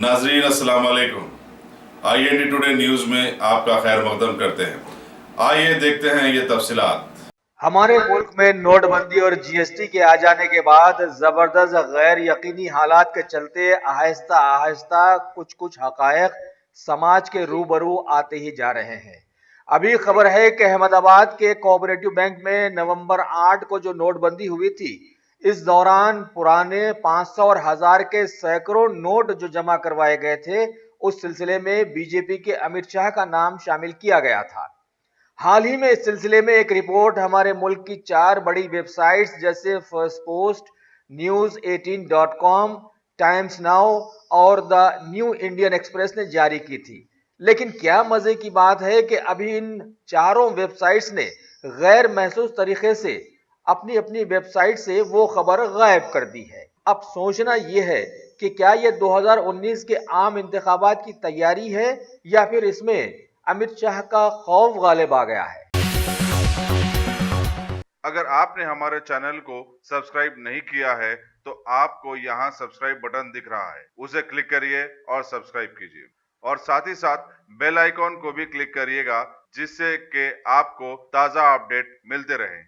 नाजरीन अस्सलाम वालेकुम। IND टुडे न्यूज़ में आपका खैर मकदम करते हैं। आइए देखते हैं ये तफसीलात। हमारे मुल्क में नोटबंदी और जीएसटी के आ जाने के बाद जबरदस्त गैर यकीनी हालात के चलते आहिस्ता आहिस्ता कुछ कुछ हकायक समाज के रूबरू आते ही जा रहे हैं। अभी खबर है कि अहमदाबाद के कोऑपरेटिव बैंक में नवंबर 8 को जो नोटबंदी हुई थी, इस दौरान पुराने 500 और 1000 के सैकड़ों नोट जो जमा करवाए गए थे, उस सिलसिले में बीजेपी के अमित शाह का नाम शामिल किया गया था। हाल ही में इस सिलसिले में एक रिपोर्ट हमारे मुल्क की 4 बड़ी वेबसाइट्स जैसे first post, news18.com, times now और द न्यू इंडियन एक्सप्रेस ने जारी की थी। लेकिन क्या मजे की बात है कि अभी इन चारों वेबसाइट्स ने गैर महसूस तरीके से अपनी अपनी वेबसाइट से वो खबर गायब कर दी है। अब सोचना यह है कि क्या यह 2019 के आम इंतखाबात की तैयारी है या फिर इसमें अमित शाह का खौफ गालिब आ गया है। अगर आपने हमारे चैनल को सब्सक्राइब नहीं किया है तो आपको यहाँ सब्सक्राइब बटन दिख रहा है, उसे क्लिक करिए और सब्सक्राइब कीजिए और साथ ही साथ बेल आइकॉन को भी क्लिक करिएगा, जिससे कि आपको ताज़ा अपडेट मिलते रहें।